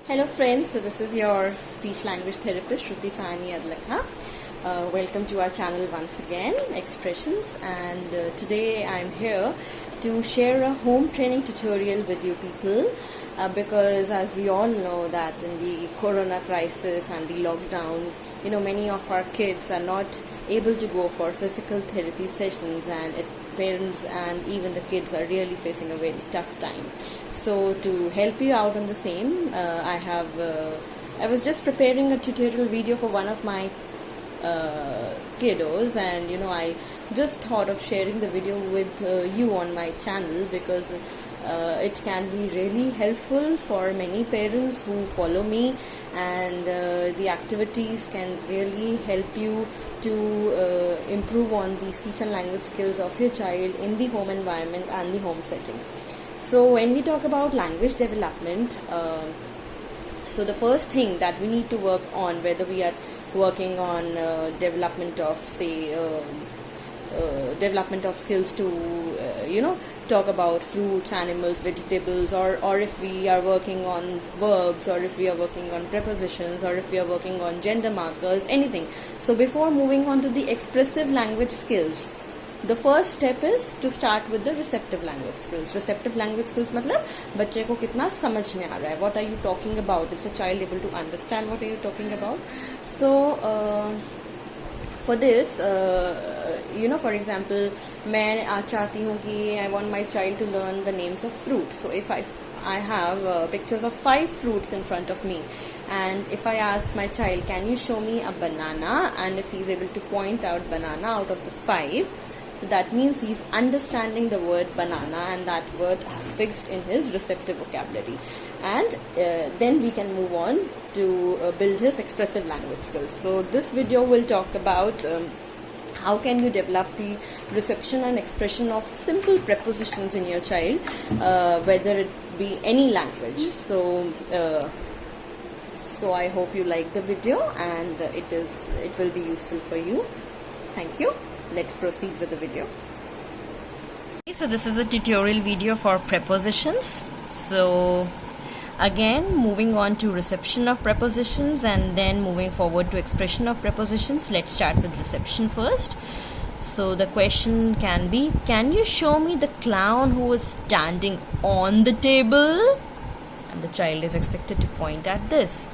Hello friends, so this is your speech language therapist Shruti Sani Adlakha. Welcome to our channel once again, Expressions, and today I'm here to share a home training tutorial with you people because as we all know that in the corona crisis and the lockdown, many of our kids are not able to go for physical therapy sessions, and parents and even the kids are really facing a very tough time. So to help you out on the same, I was just preparing a tutorial video for one of my kiddos, and I just thought of sharing the video with you on my channel because it can be really helpful for many parents who follow me, and the activities can really help you to improve on the speech and language skills of your child in the home environment and the home setting. So when we talk about language development, so the first thing that we need to work on, whether we are working on development of development of skills to talk about fruits, animals, vegetables, or if we are working on verbs, or if we are working on prepositions, or if we are working on gender markers, anything. So before moving on to the expressive language skills, the first step is to start with the receptive language skills. Receptive language skills मतलब बच्चे को कितना समझ में आ रहा है, what are you talking about, is the child able to understand what are you talking about. So for this, for example, मैं आज चाहती हूँ कि I want my child to learn the names of fruits. So if I have pictures of 5 fruits in front of me, and if I ask my child, can you show me a banana, and if he's able to point out banana out of the 5, so that means he's understanding the word banana, and that word has fixed in his receptive vocabulary. And then we can move on to build his expressive language skills. So this video will talk about how can you develop the reception and expression of simple prepositions in your child, whether it be any language. So I hope you like the video, and it will be useful for you. Thank you. Let's proceed with the video. Okay, so this is a tutorial video for prepositions. So again, moving on to reception of prepositions and then moving forward to expression of prepositions. Let's start with reception first. So the question can be, can you show me the clown who is standing on the table? And the child is expected to point at this.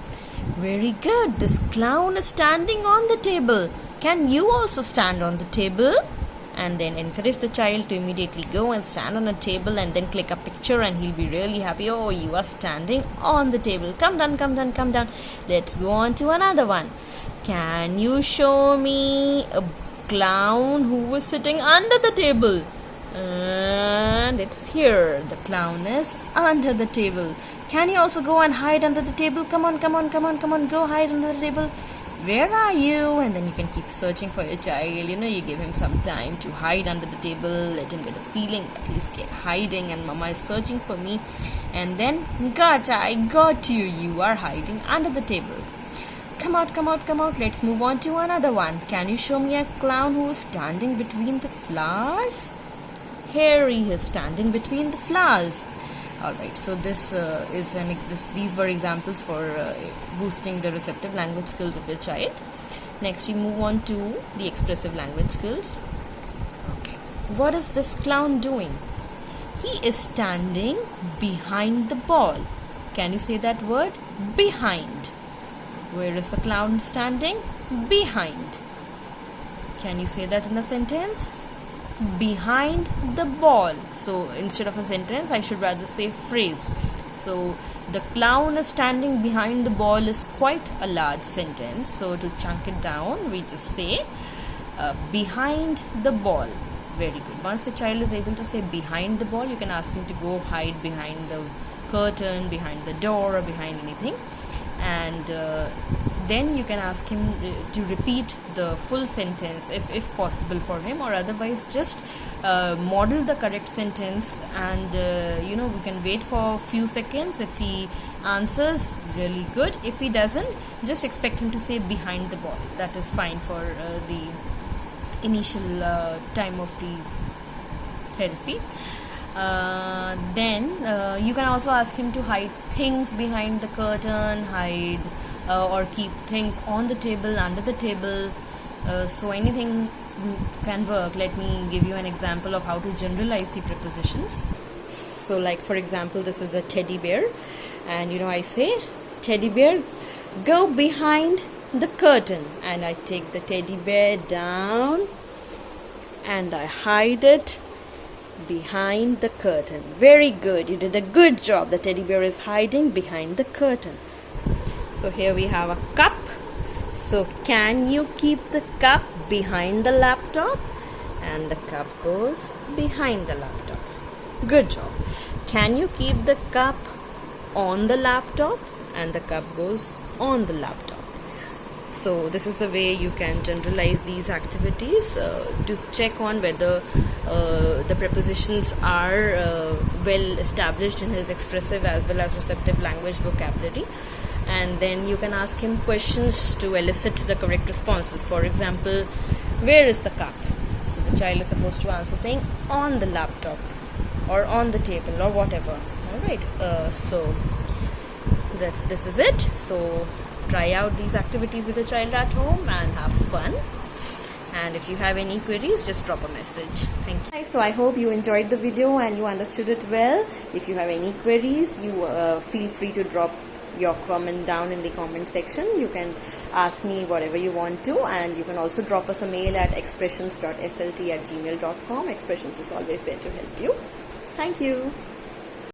Very good. This clown is standing on the table. Can you also stand on the table? And then encourage the child to immediately go and stand on a table and then click a picture, and he'll be really happy. Oh, you are standing on the table. Come down, come down, come down. Let's go on to another one. Can you show me a clown who is sitting under the table? And it's here. The clown is under the table. Can you also go and hide under the table? Come on, come on, come on, come on. Go hide under the table. Where are you? And then you can keep searching for your child. You give him some time to hide under the table. Let him get a feeling that he's hiding and mama is searching for me. And then, gotcha, I got you. You are hiding under the table. Come out, come out, come out. Let's move on to another one. Can you show me a clown who is standing between the flowers? Here he is standing between the flowers. Alright, so these were examples for boosting the receptive language skills of your child. Next, we move on to the expressive language skills. Okay, what is this clown doing? He is standing behind the ball. Can you say that word? Behind. Where is the clown standing? Behind. Can you say that in a sentence? Behind the ball. So instead of a sentence, I should rather say phrase. So the clown is standing behind the ball is quite a large sentence. So to chunk it down, we just say behind the ball. Very good. Once the child is able to say behind the ball, you can ask him to go hide behind the curtain, behind the door, or behind anything. And then you can ask him to repeat the full sentence if possible for him, or otherwise just model the correct sentence, and we can wait for a few seconds. If he answers, really good. If he doesn't, just expect him to say behind the ball. That is fine for the initial time of the therapy. Then you can also ask him to hide things behind the curtain, hide or keep things on the table, under the table. So anything can work. Let me give you an example of how to generalize the prepositions. So like for example, this is a teddy bear, and I say, teddy bear, go behind the curtain, and I take the teddy bear down and I hide it behind the curtain. Very good, you did a good job. The teddy bear is hiding behind the curtain. So here we have a cup. So can you keep the cup behind the laptop? And the cup goes behind the laptop. Good job. Can you keep the cup on the laptop? And the cup goes on the laptop. So this is the way you can generalize these activities to check on whether the prepositions are well established in his expressive as well as receptive language vocabulary. And then you can ask him questions to elicit the correct responses. For example, where is the cup? So the child is supposed to answer saying on the laptop or on the table or whatever. Alright, so this is it. So try out these activities with the child at home and have fun. And if you have any queries, just drop a message. Thank you. So I hope you enjoyed the video and you understood it well. If you have any queries, you feel free to drop your comment down in the comment section. You can ask me whatever you want to, and you can also drop us a mail at expressions.slt@gmail.com. Expressions is always there to help you. Thank you.